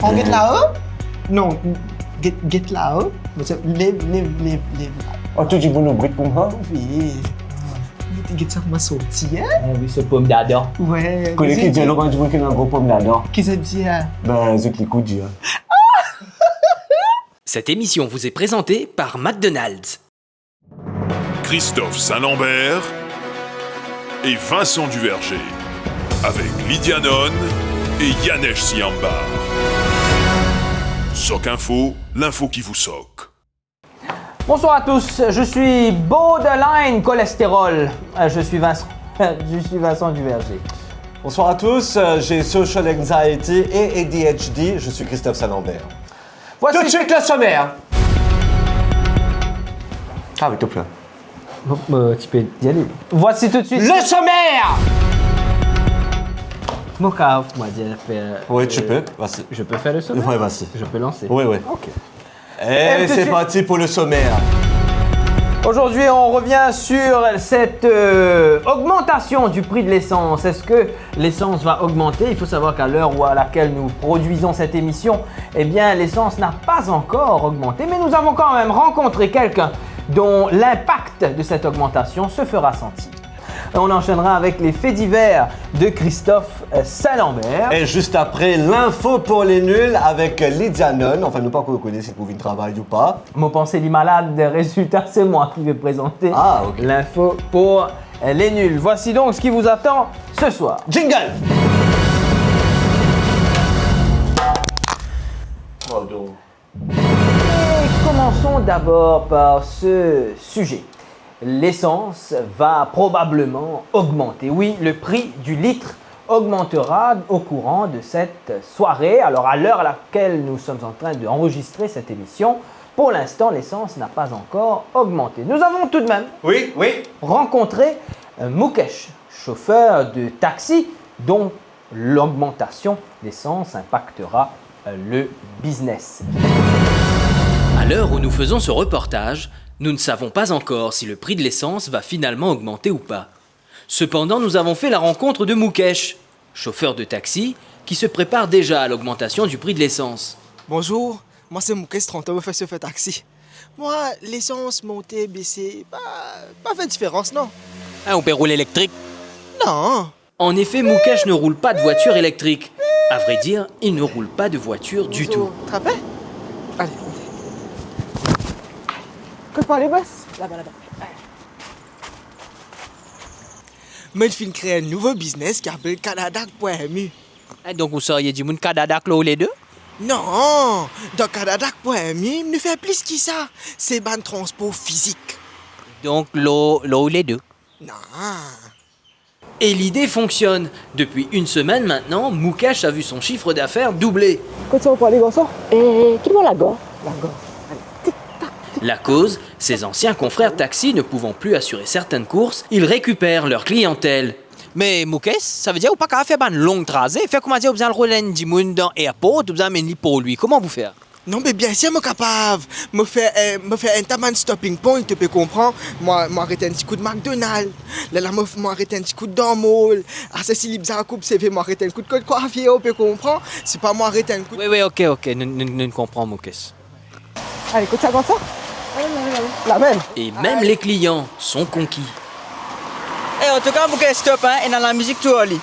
On get là-haut? Non, get là-haut? Live. Oh, tu dis bon bruit pour moi? Oui. Get ça ma sortie, hein? Ah oui, ce pomme d'Adam. Ouais. Quand qui dit Laurent du bruit qu'il a un gros pomme là-dedans? Qui ça dit, hein? Ben, c'est qui coup dit. Cette émission vous est présentée par McDonald's. Christophe Saint-Lambert et Vincent Duverger, avec Lydia Nonne et Yanesh Siambar. Soc Info, l'info qui vous soque. Bonsoir à tous, je suis borderline cholestérol. Je suis Vincent Duverger. Bonsoir à tous, j'ai social anxiety et ADHD, je suis Christophe Saint-Lambert. Voici... Tout de suite le sommaire! Ah oui, tout plein. Tu peux y aller. Voici tout de suite... Le sommaire! Mon cave, moi, dire faire... Oui, tu peux, vas-y. Je peux faire le sommaire? Oui, vas-y. Je peux lancer? Oui. Ok. Et c'est parti pour le sommaire. Aujourd'hui, on revient sur cette augmentation du prix de l'essence. Est-ce que l'essence va augmenter? Il faut savoir qu'à l'heure à laquelle nous produisons cette émission, eh bien, l'essence n'a pas encore augmenté. Mais nous avons quand même rencontré quelqu'un dont l'impact de cette augmentation se fera sentir. On enchaînera avec les faits divers de Christophe Saint-Lambert. Et juste après, l'info pour les nuls avec Lydia Nonne. Enfin, nous pas qu'on connaît si vous venez travailler ou pas. Mon pensée du malade, résultat, c'est moi qui vais présenter l'info pour les nuls. Voici donc ce qui vous attend ce soir. Jingle! Pardon. Et commençons d'abord par ce sujet. L'essence va probablement augmenter. Oui, le prix du litre augmentera au courant de cette soirée. Alors, à l'heure à laquelle nous sommes en train d'enregistrer cette émission, pour l'instant, l'essence n'a pas encore augmenté. Nous avons tout de même rencontré Mukesh, chauffeur de taxi, dont l'augmentation d'essence impactera le business. À l'heure où nous faisons ce reportage, nous ne savons pas encore si le prix de l'essence va finalement augmenter ou pas. Cependant, nous avons fait la rencontre de Mukesh, chauffeur de taxi, qui se prépare déjà à l'augmentation du prix de l'essence. Bonjour, moi c'est Mukesh, 30 ans, je fais taxi. Moi, l'essence montée, baissée, pas fait de différence, non? On peut rouler électrique? Non. En effet, Mukesh ne roule pas de voiture électrique. À vrai dire, il ne roule pas de voiture du tout. Attrapé? Allez, montez. Que par les basses? Là-bas. Moi, je viens de créer un nouveau business qui s'appelle Kadadak.mu. Donc, vous seriez du monde Kadadak là ou les deux? Non! Dans Kadadak.mu, nous fait plus que ça. C'est ban transport physique. Donc, l'eau ou les deux? Non. Et l'idée fonctionne. Depuis une semaine maintenant, Mukesh a vu son chiffre d'affaires doubler. Quand ça va parler comme ça? Qui va la gare? La cause, ces anciens confrères taxi ne pouvant plus assurer certaines courses, ils récupèrent leur clientèle. Mais Mukesh, ça veut dire ou pas qu'à faire une longue trajet, faire comment dire, vous allez rouler du monde dans l'aéroport, vous allez amener pour lui. Comment vous faire? Non, mais bien sûr, je suis capable. Je fais un taman stopping point, tu peux comprendre. Moi, arrêter un petit coup de McDonald's. Là, moi, arrêter un petit coup de Dormol. Ah, ça, si l'Ibza coupe, c'est fait, moi, arrêter un coup de code coiffure, tu peux comprendre. C'est pas moi, arrêter un coup de... Oui, ok, nous comprenons, Mukesh. Allez, écoute ça comme ça. La même. Et même les clients sont conquis. Et en tout cas, Mukesh, stop, hein, et dans la musique, tout ali.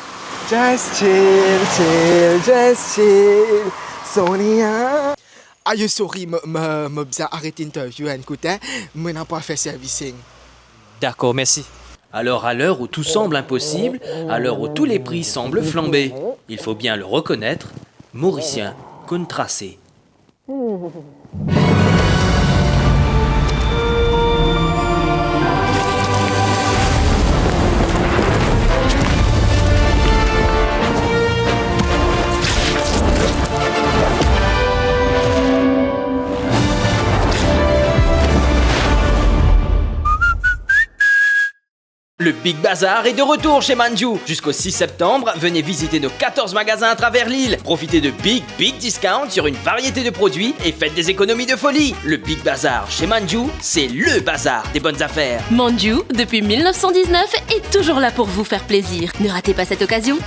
Just chill, Sonia. Aïe, sorry, je vais arrêter l'interview, écoute, je n'ai pas fait servicing. D'accord, merci. Alors à l'heure où tout semble impossible, à l'heure où tous les prix semblent flamber, il faut bien le reconnaître, Mauricien Contracé. Le Big Bazar est de retour chez Manju. Jusqu'au 6 septembre, venez visiter nos 14 magasins à travers l'île. Profitez de big discounts sur une variété de produits et faites des économies de folie. Le Big Bazar chez Manju, c'est le bazar des bonnes affaires. Manju, depuis 1919, est toujours là pour vous faire plaisir. Ne ratez pas cette occasion.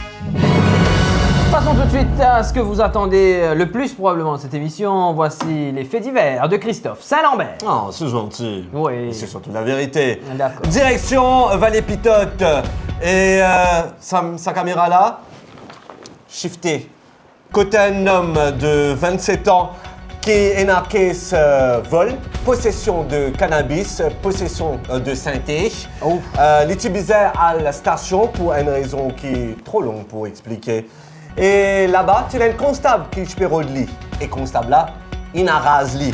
Passons tout de suite à ce que vous attendez le plus probablement de cette émission. Voici les faits divers de Christophe Saint-Lambert. Oh, c'est gentil. Oui. C'est surtout la vérité. D'accord. Direction Vallée Pitote. Et sa caméra là, shifté. Côté un homme de 27 ans qui est narqué vol, possession de cannabis, possession de synthé. Oh. L'utilisait à la station pour une raison qui est trop longue pour expliquer. Et là-bas, tu as un constable qui est de lui. Et constable là, il a rase lui.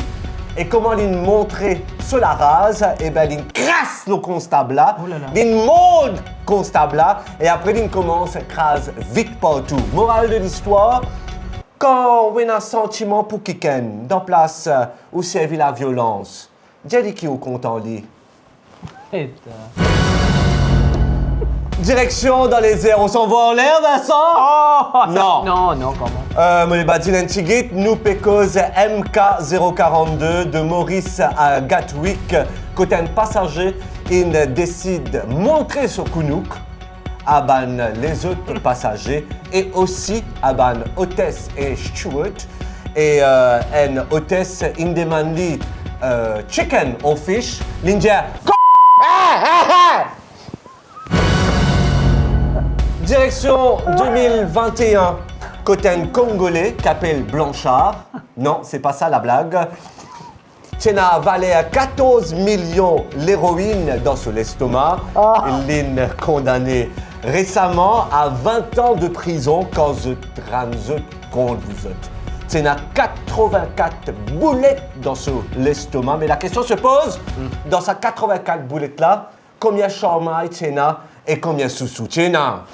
Et comment il montrait sur la rase, eh ben il crasse le constable là, Oh là là. il monte constable là, et après il commence à craser vite partout. Morale de l'histoire, quand on a un sentiment pour quelqu'un, dans place où servit la violence, j'ai qui au compte en lit. Direction dans les airs, on s'envoie en l'air, Vincent? Oh, Non. Non, comment? Mon badin Tigit, nous pécose MK042 de Maurice à Gatwick. Côté un passager, il décide de montrer son Kunuk à les autres passagers et aussi à hôtesse et steward. Et une hôtesse, il demande chicken ou fish. L'Indien. Direction 2021, côté un Congolais qui s'appelle Blanchard. Non, c'est pas ça la blague. Tena a valé à 14 millions l'héroïne dans son estomac. Il est condamné récemment à 20 ans de prison quand je transe contre vous autres. Tena 84 boulettes dans son estomac. Mais la question se pose, dans sa 84 boulettes là, combien charmaille Tena et combien sous-sous Tena?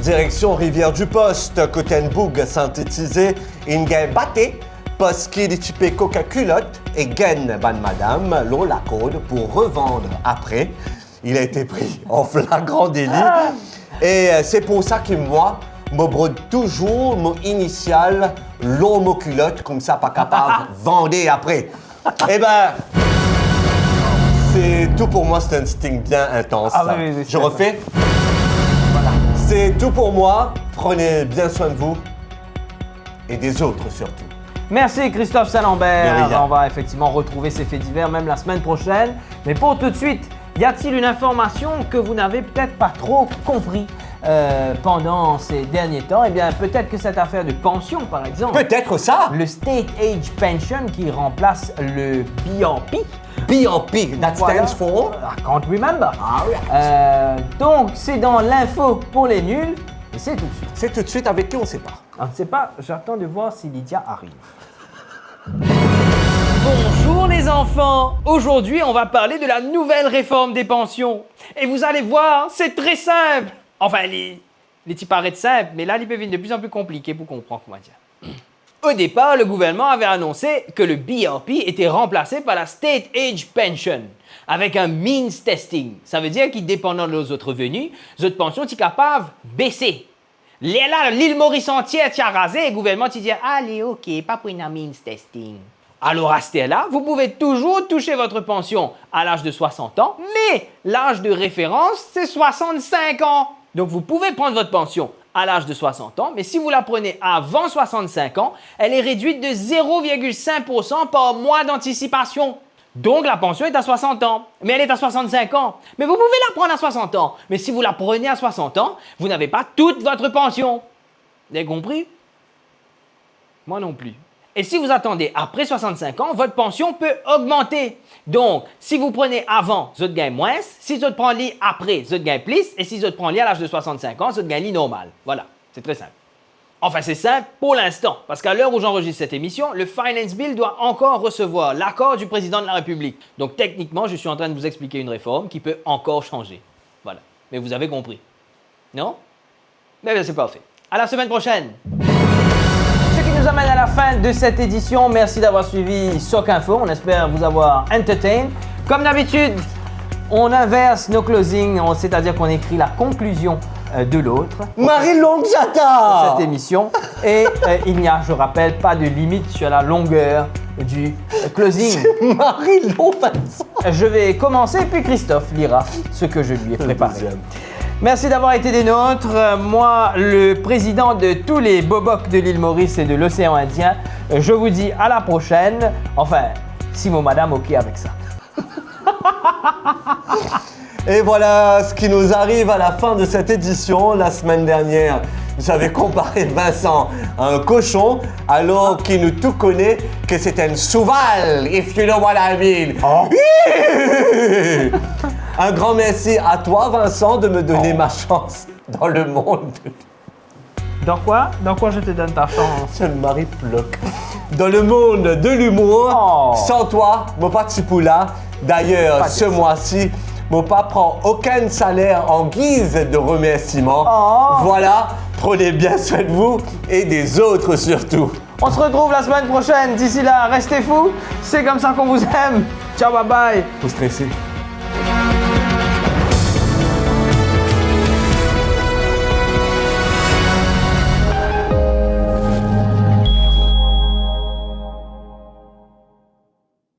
Direction Rivière-du-Post, côté un boug synthétisé, une gagne batté parce qu'il est typé coca-culotte et gagne madame l'eau la code pour revendre après. Il a été pris en flagrant délit et c'est pour ça que moi, me brode toujours mon initial l'eau mon culotte comme ça pas capable de vendre après. Eh ben, c'est tout pour moi, c'est un sting bien intense. Ah ça. oui, Je refais. C'est tout pour moi. Prenez bien soin de vous et des autres surtout. Merci Christophe Saint-Lambert. De rien. On va effectivement retrouver ces faits divers même la semaine prochaine. Mais pour tout de suite, y a-t-il une information que vous n'avez peut-être pas trop compris pendant ces derniers temps? Eh bien, peut-être que cette affaire de pension, par exemple. Peut-être ça. Le State Age Pension qui remplace le BRP. BRP, that Voilà. stands for. I can't remember. Ah oui. Donc, c'est dans l'info pour les nuls. Et c'est tout de suite. C'est tout de suite avec qui on sait pas. On ne sait pas, j'attends de voir si Lydia arrive. Bonjour les enfants. Aujourd'hui, on va parler de la nouvelle réforme des pensions. Et vous allez voir, c'est très simple. Enfin, les types paraissent simples, mais là, ils peuvent être de plus en plus compliqués pour comprendre comment dire. Au départ, le gouvernement avait annoncé que le BRP était remplacé par la State Age Pension, avec un means testing. Ça veut dire qu'il, dépendant de nos autres revenus, les autres pensions sont capables de baisser. Là, l'île Maurice entière tient rasé et le gouvernement dit allez, ok, pas pour une means testing. Alors à ce là, vous pouvez toujours toucher votre pension à l'âge de 60 ans, mais l'âge de référence, c'est 65 ans. Donc vous pouvez prendre votre pension à l'âge de 60 ans, mais si vous la prenez avant 65 ans, elle est réduite de 0,5% par mois d'anticipation. Donc la pension est à 60 ans, mais elle est à 65 ans. Mais vous pouvez la prendre à 60 ans. Mais si vous la prenez à 60 ans, vous n'avez pas toute votre pension. Vous avez compris? Moi non plus. Et si vous attendez après 65 ans, votre pension peut augmenter. Donc, si vous prenez avant, vous gagnez moins. Si vous prenez après, vous gagnez plus. Et si vous prenez à l'âge de 65 ans, vous gagnez normal. Voilà, c'est très simple. Enfin, c'est simple pour l'instant, parce qu'à l'heure où j'enregistre cette émission, le Finance Bill doit encore recevoir l'accord du président de la République. Donc, techniquement, je suis en train de vous expliquer une réforme qui peut encore changer. Voilà. Mais vous avez compris. Non? Mais bien, c'est parfait. À la semaine prochaine! Ce qui nous amène à la fin de cette édition. Merci d'avoir suivi Soc Info. On espère vous avoir entertain. Comme d'habitude, on inverse nos closings, c'est-à-dire qu'on écrit la conclusion de l'autre. Marie-Longue Jata. Cette émission. Et il n'y a, je rappelle, pas de limite sur la longueur du closing. Marie-Longue Vincent. Je vais commencer, puis Christophe lira ce que je lui ai préparé. Merci d'avoir été des nôtres. Moi, le président de tous les bobocs de l'île Maurice et de l'océan Indien, je vous dis à la prochaine. Enfin, si mon madame ok avec ça. Et voilà ce qui nous arrive à la fin de cette édition. La semaine dernière, j'avais comparé Vincent à un cochon, alors qu'il nous tout connaît que c'est un souval, if you know what I mean. Un grand merci à toi, Vincent, de me donner ma chance dans le monde. Dans quoi? Dans quoi je te donne ta chance? C'est une Marie-Ploc. Dans le monde de l'humour, sans toi, mon pas Tipoula. D'ailleurs, ce mois-ci, mon pas prend aucun salaire en guise de remerciement. Voilà, prenez bien soin de vous et des autres surtout. On se retrouve la semaine prochaine. D'ici là, restez fous. C'est comme ça qu'on vous aime. Ciao, bye bye. Faut stresser.